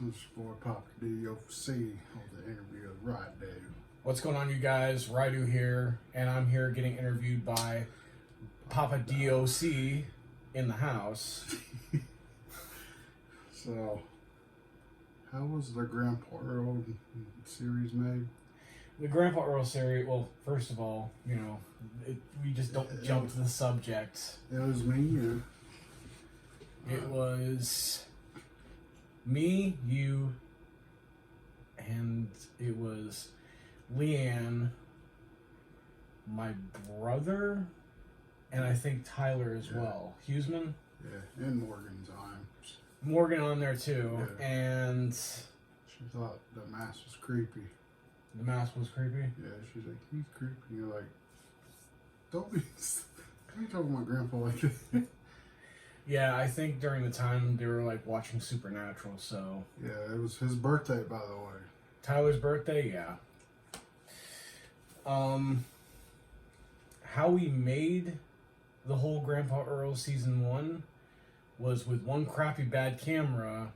This is boy Papa DOC on the interview of Rydew. What's going on, you guys? Rydew here, and I'm here getting interviewed by Papa DOC in the house. So, how was the Grandpa Earl series made? The Grandpa Earl series, well, first of all, we just don't jump to the subject. It was me. It was me, you, and it was Leanne, my brother, and I think Tyler as well. Huseman? Yeah, and Morgan's on. Morgan on there too, and she thought the mask was creepy. The mask was creepy? Yeah, she's like, he's creepy. You're like, don't be talking about Grandpa like that. Yeah, I think during the time they were like watching Supernatural, so. Yeah, it was his birthday, by the way. Tyler's birthday, yeah. How we made the whole Grandpa Earl season 1 was with one crappy bad camera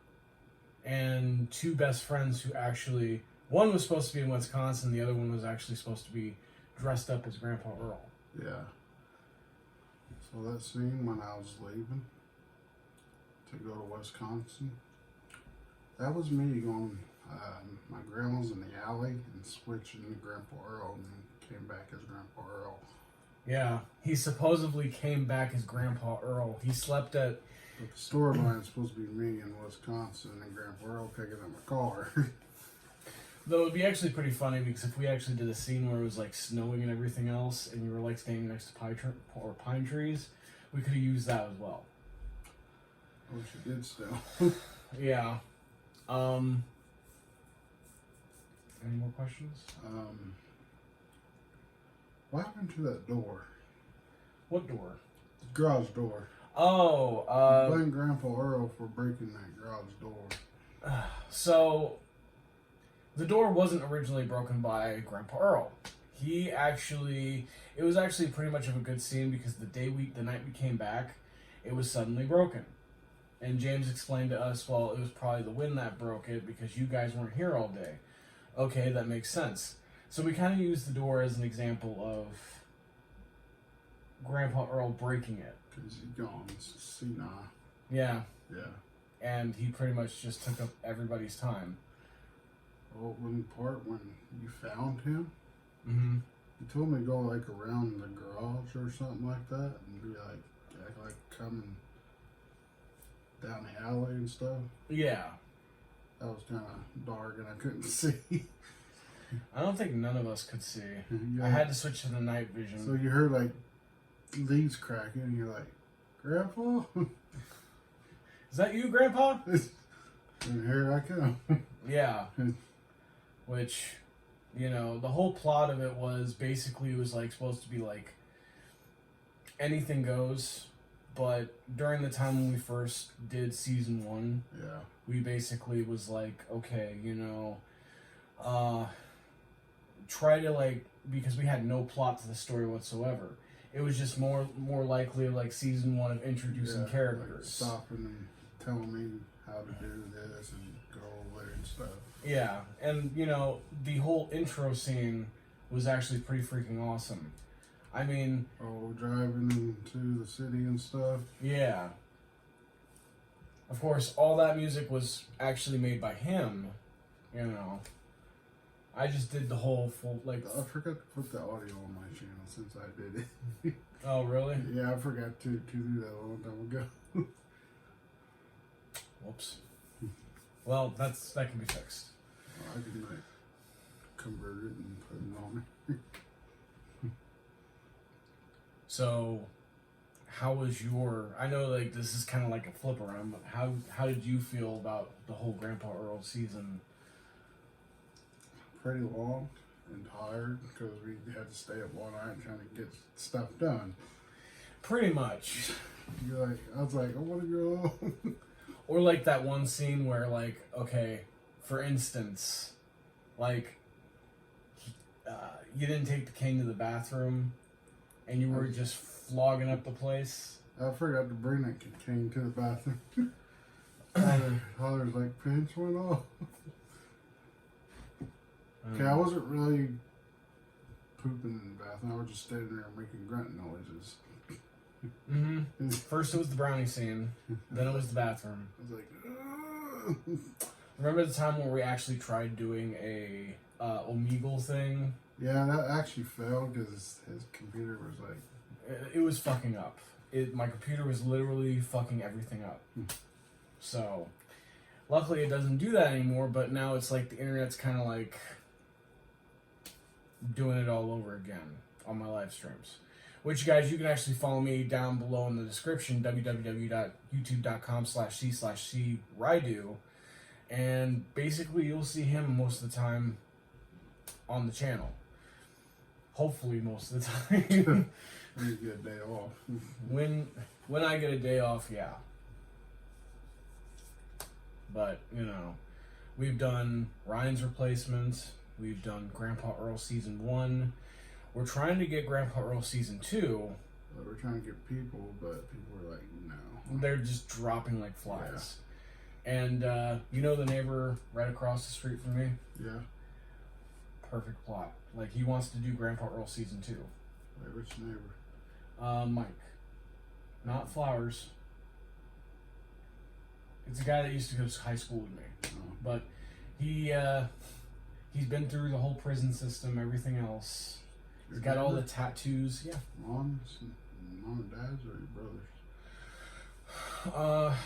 and two best friends who actually, one was supposed to be in Wisconsin, the other one was actually supposed to be dressed up as Grandpa Earl. Yeah. So that scene when I was leaving to go to Wisconsin, that was me going, my grandma's in the alley and switching to Grandpa Earl and then came back as Grandpa Earl. Yeah, he supposedly came back as Grandpa Earl. He slept at... But the storyline is supposed to be me in Wisconsin and Grandpa Earl picking up my car. Though it would be actually pretty funny because if we actually did a scene where it was like snowing and everything else and you were like standing next to pine trees, we could have used that as well. I wish it did still. Yeah. Any more questions? What happened to that door? What door? The garage door. Oh, Blame Grandpa Earl for breaking that garage door. So, the door wasn't originally broken by Grandpa Earl. It was actually pretty much of a good scene because the night we came back, it was suddenly broken. And James explained to us, well, it was probably the wind that broke it because you guys weren't here all day. Okay, that makes sense. So we kind of used the door as an example of Grandpa Earl breaking it. Because he's gone senile. Yeah. Yeah. And he pretty much just took up everybody's time. Well, one part when you found him, Mm-hmm. you told me to go like around the garage or something like that and be like, act like coming down the alley and stuff. Yeah. That was kind of dark and I couldn't see. I don't think none of us could see. Yeah. I had to switch to the night vision. So you heard like leaves cracking and you're like, Grandpa? Is that you, Grandpa? And here I come. Yeah. Which, the whole plot of it was basically it was like supposed to be like anything goes. But during the time when we first did season 1, yeah, we basically was like, okay, try to like, because we had no plot to the story whatsoever. It was just more likely like season 1 of introducing characters. Like stopping and telling me how to do this and go over there and stuff. Yeah, and the whole intro scene was actually pretty freaking awesome. I mean... Oh, driving into the city and stuff? Yeah. Of course, all that music was actually made by him, I just did the whole full, like... I forgot to put the audio on my channel since I did it. Oh, really? Yeah, I forgot to do that a long time ago. Whoops. Well, that can be fixed. I can, like, convert it and put it on there. So, how was I know like this is kind of like a flip around, but how did you feel about the whole Grandpa Earl season? Pretty long and tired because we had to stay up all night trying to get stuff done. Pretty much. I was like, I want to go home. Or like that one scene where like, okay, for instance, like you didn't take the cane to the bathroom and you were just flogging up the place. I forgot to bring that cane to the bathroom. Holler's like, pants went off. Okay, I wasn't really pooping in the bathroom. I was just standing there making grunt noises. Mm-hmm. First it was the brownie scene, then it was the bathroom. I was like, ugh. Remember the time where we actually tried doing a Omegle thing? Yeah, that actually failed because his computer was like... It was fucking up. My computer was literally fucking everything up. So, luckily it doesn't do that anymore, but now it's like the internet's kind of like doing it all over again on my live streams. Which, guys, you can actually follow me down below in the description, www.youtube.com/c/c Rydew. And basically you'll see him most of the time on the channel. Hopefully most of the time. When you get a day off. When I get a day off, yeah. But, you know, we've done Ryan's Replacement. We've done Grandpa Earl Season 1. We're trying to get Grandpa Earl Season 2. We're trying to get people, but people are like, no. They're just dropping like flies. Yeah. And, you know the neighbor right across the street from me? Yeah. Perfect plot. Like, he wants to do Grandpa Earl Season 2. Wait, which neighbor? Mike. Not Flowers. It's a guy that used to go to high school with me. Oh. But he's been through the whole prison system, everything else. He's got all the tattoos. Yeah. Mom and dad's or your brothers?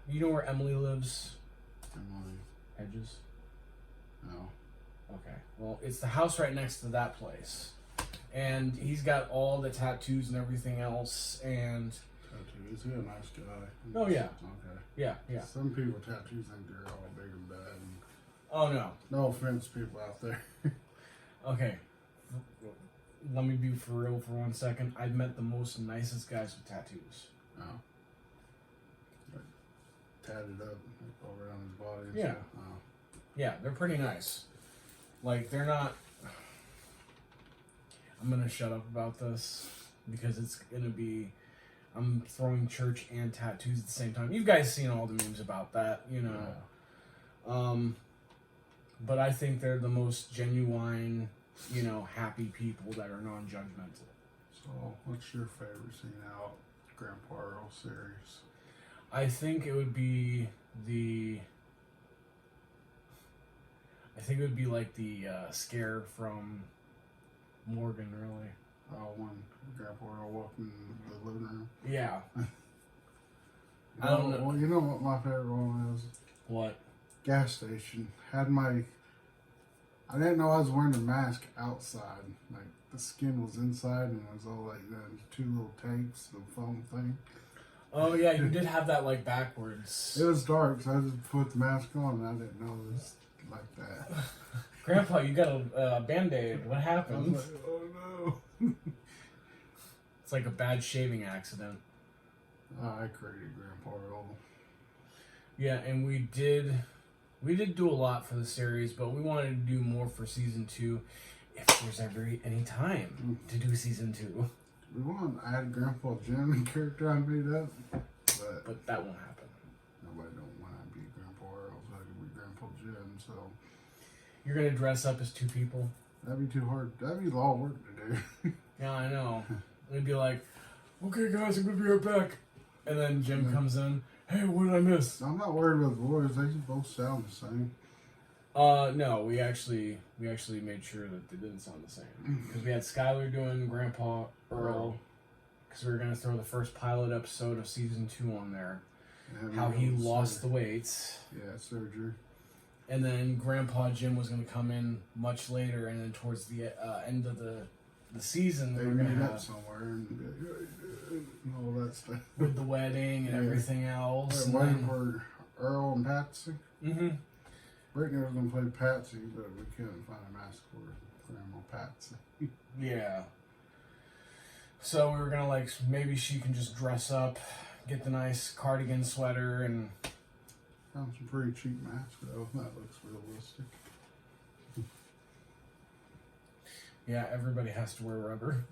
You know where Emily lives? Emily. Hedges? No. Okay. Well, it's the house right next to that place. And he's got all the tattoos and everything else, and... Tattoos? He's a nice guy. Oh, yeah. Okay. Yeah, yeah. Some people with tattoos think they're all big and bad. And oh, no. no offense, people out there. Okay. Let me be for real for 1 second. I've met the most nicest guys with tattoos. Oh. Like, tatted up all around his body. And Yeah. stuff. Oh. Yeah, they're pretty nice. Like, they're not... I'm going to shut up about this because it's going to be... I'm throwing church and tattoos at the same time. You guys seen all the memes about that, you know. Yeah. But I think they're the most genuine, you know, happy people that are non-judgmental. So, what's your favorite scene out Grandpa Earl series? I think it would be like the scare from Morgan, really. Oh, when Grandpa Earl walked in the living room? Yeah. I don't know. Well, you know what my favorite one is? What? Gas station. I didn't know I was wearing a mask outside. Like, the skin was inside and it was all like two little tapes, the foam thing. Oh, yeah, you did have that, like, backwards. It was dark, so I just put the mask on and I didn't know it was like that. Grandpa, you got a Band-Aid. What happened? I was like, oh no. It's like a bad shaving accident. I created Grandpa Earl. Yeah, and we did do a lot for the series, but we wanted to do more for season 2 if there's ever any time to do season 2. We want to add Grandpa Jim and character I made up, but that won't happen. Nobody don't want to be Grandpa Earl, so I could be Grandpa Jim, so... You're going to dress up as 2 people? That'd be too hard. That'd be a lot of work to do. Yeah, I know. It'd be like, okay guys, I'm going to be right back. And then Jim comes in, hey, what did I miss? I'm not worried about the voice. They both sound the same. No, we actually made sure that they didn't sound the same. Because we had Skylar doing Grandpa Earl. Because we were going to throw the first pilot episode of season 2 on there. Yeah, how he lost the weights. Yeah, surgery. And then Grandpa Jim was going to come in much later, and then towards the end of the season, they were going to meet have up somewhere and all that stuff with the wedding and everything else. We're waiting for Earl and Patsy. Mm-hmm. Brittany was going to play Patsy, but we couldn't find a mask for Grandma Patsy. Yeah. So we were going to, like, maybe she can just dress up, get the nice cardigan sweater, and... Found some pretty cheap masks, though. That looks realistic. Yeah, everybody has to wear rubber.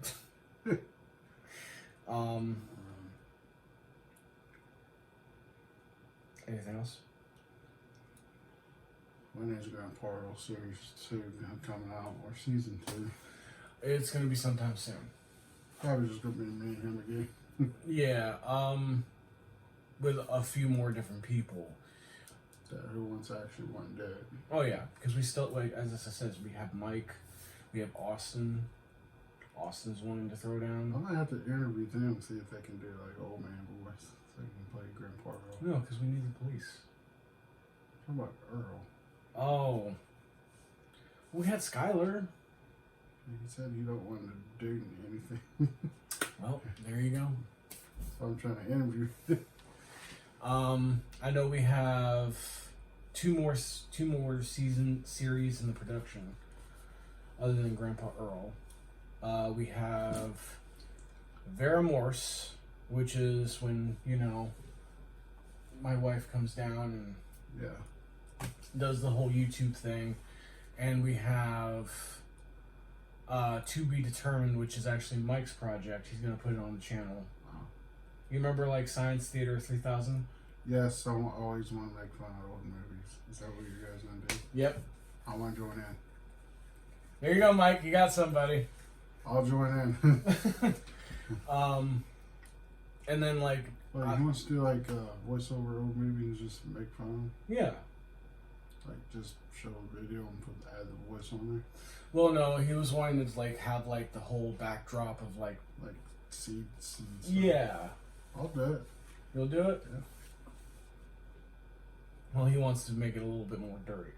Anything else? When is Grandpa Earl Series 2 coming out, or Season 2? It's gonna be sometime soon. Probably just gonna be me and him again. Yeah, with a few more different people. Who once actually went dead. Oh yeah, because we still, like, as I said, we have Mike, we have Austin. Austin's wanting to throw I down. might have to interview them, see if they can do like old man voice, so they can play Grandpa Earl. No, because we need the police. How about Earl? Oh, we had Skylar. He said he don't want to do anything. Well, there you go. So I'm trying to interview. I know we have two more season series in the production, other than Grandpa Earl. We have Vera Morse, which is when, you know, my wife comes down and Yeah. does the whole YouTube thing, and we have To Be Determined, which is actually Mike's project. He's gonna put it on the channel. Wow. You remember like Science Theater 3000? Yes, I always want to make fun of old movies. Is that what you guys gonna do? Yep. I want to join in. There you go, Mike. You got somebody. I'll join in. And then like, Well, he wants to do like voice over old movies and just make fun yeah. Like just show a video and add the voice on there. Well, no, he was wanting to like have like the whole backdrop of like Seeds and stuff. yeah. I'll do it. You'll do it. Yeah. Well, he wants to make it a little bit more dirtier.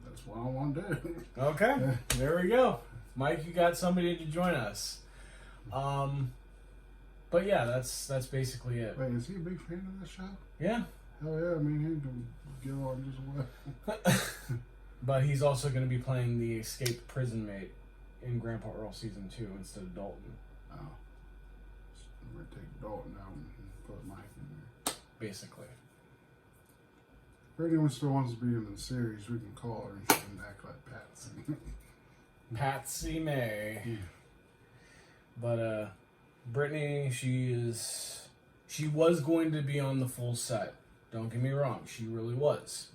That's what I want to do. Okay, Yeah. there we go. Mike, you got somebody to join us. But yeah, that's basically it. Wait, is he a big fan of this show? Yeah. Hell yeah, I mean, he can get on just well. But he's also going to be playing the escaped prison mate in Grandpa Earl Season 2 instead of Dalton. Oh. I'm going to take Dalton out and put Mike in there. Basically. If anyone still wants to be in the series, we can call her and she can act like Patsy. Patsy May. Yeah. But Brittany, she was going to be on the full set. Don't get me wrong, she really was.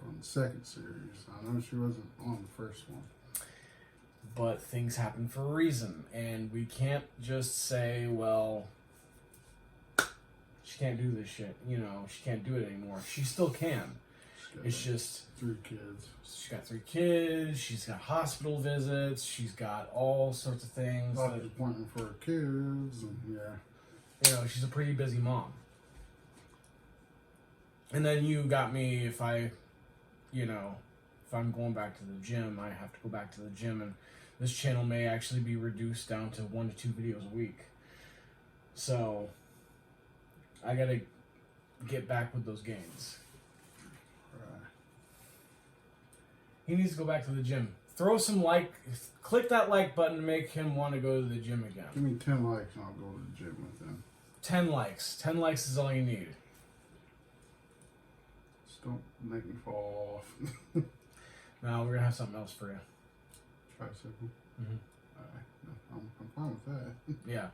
On the second series. I know she wasn't on the first one. But things happen for a reason, and we can't just say, well, she can't do this shit. You know, she can't do it anymore. She still can. It's just 3 kids. she's got 3 kids. She's got hospital visits. She's got all sorts of things. Doctor's appointment for her kids, and yeah. You know, she's a pretty busy mom. And then you got me if I'm going back to the gym, I have to go back to the gym, and this channel may actually be reduced down to 1 to 2 videos a week. So I gotta get back with those gains. Right. He needs to go back to the gym. Click that like button to make him want to go to the gym again. Give me 10 likes and I'll go to the gym with them. 10 likes. 10 likes is all you need. Just don't make me fall off. Now we're gonna have something else for you. Tricycle. Mm-hmm. No, I'm fine with that. Yeah.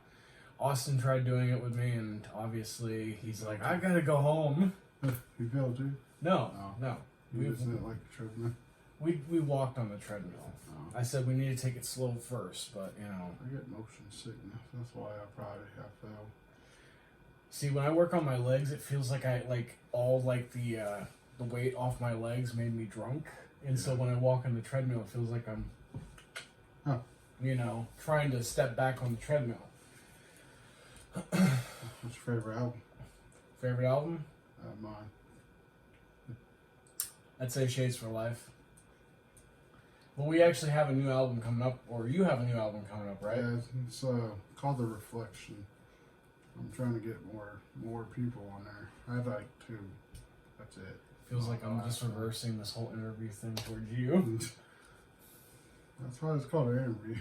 Austin tried doing it with me, and obviously he's like, I gotta go home. You failed too? No, Oh. no. You just didn't like the treadmill? We walked on the treadmill. Oh. I said we need to take it slow first, but you know. I get motion sickness. That's why I fell. See, when I work on my legs, it feels like the weight off my legs made me drunk, and so Yeah. when I walk on the treadmill, it feels like I'm, trying to step back on the treadmill. What's your favorite album? Favorite album? Mine. I'd say Shades for Life. Well, we actually have a new album coming up, or you have a new album coming up, right? Yeah, it's called The Reflection. I'm trying to get more people on there. I have like 2. That's it. Feels like I'm just reversing this whole interview thing towards you. That's why it's called an interview.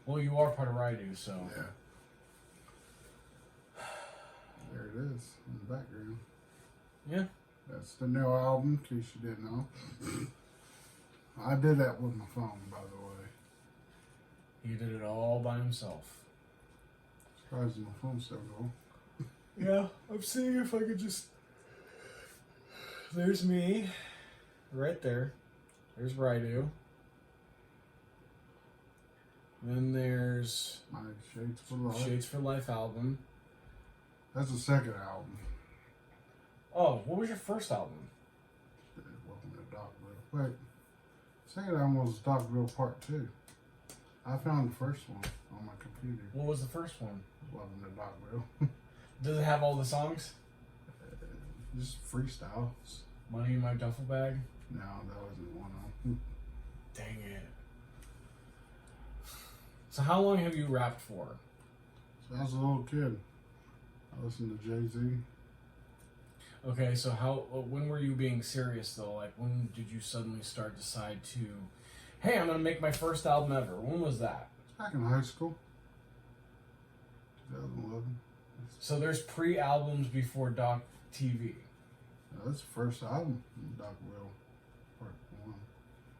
Well, you are part of Rydew, so. Yeah. There it is in the background. Yeah. That's the new album, in case you didn't know. I did that with my phone, by the way. He did it all by himself. Surprised my phone's still going. Yeah, I'm seeing if I could just There's me. Right there. There's Rydew. Then there's My Shades for Life. Shades for Life album. That's the second album. Oh, what was your first album? Welcome to Dockville. Wait. Second album was Dockville Part 2. I found the first one on my computer. What was the first one? Welcome to Dockville. Does it have all the songs? Just freestyles. Money in My Duffel Bag? No, that wasn't one of them. Dang it. So how long have you rapped for? So I was a little kid. I listened to Jay-Z. Okay, so when were you being serious though? Like when did you suddenly decide to, hey, I'm gonna make my first album ever? When was that? Back in high school. 2011. So there's pre-albums before Doc TV. That's the first album, Dockville Part 1.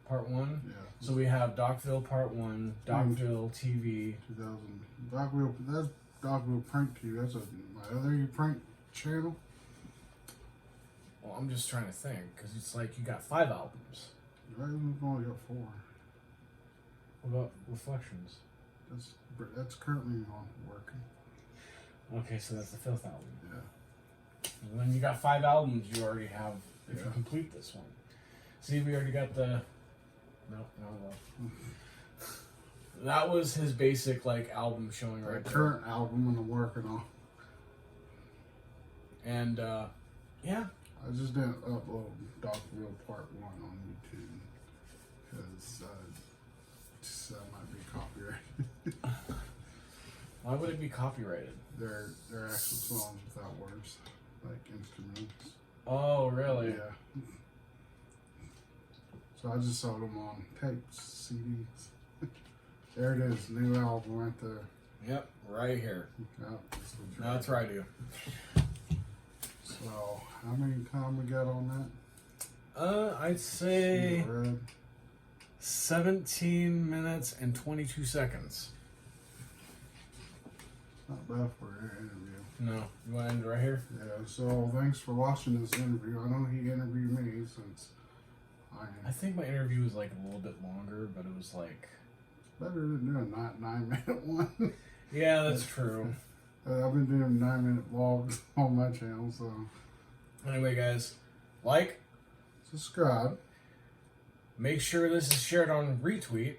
Part 1? Yeah. So we have Dockville Part 1, Dockville TV. 2000. Dockville, that's Dockville Prank TV. That's my other prank channel. Well, I'm just trying to think, because it's like you got 5 albums. Right, we've only got 4. What about Reflections? That's currently on working. Okay, so that's the 5th album. Yeah. And then you got 5 albums you already have if you Yeah. complete this one. See, we already got the... No. That was his basic, like, album showing right there. Current album I'm working on. And, yeah. I just didn't upload Dockville Part 1 on YouTube. Because that might be copyrighted. Why would it be copyrighted? They're actual songs without words. Like instruments. Oh, really? Yeah. So I just sold them on tapes, CDs. There it is, new album right there. Yep, right here. Yeah, that's what Now it's Rydew. So, how many time we got on I'd that? say Red. 17 minutes and 22 seconds. Not bad for an interview. No, you want to end it right here? Yeah, so thanks for watching this interview. I know he interviewed me since I think my interview was like a little bit longer, but it was like... better than doing a 9-minute one. Yeah, that's true. I've been doing 9-minute vlogs on my channel, so Anyway, guys, like, subscribe. make sure this is shared on retweet.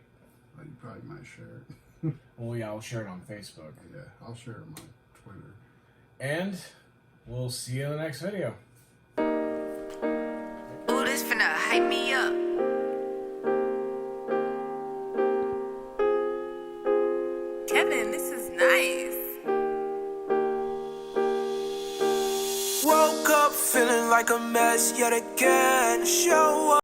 You probably might share it. Well, yeah, I'll share it on Facebook. Yeah, I'll share it on my Twitter. And we'll see you in the next video. Ooh, this finna hype me up. Kevin, this is nice. Woke up feeling like a mess yet again. Show up.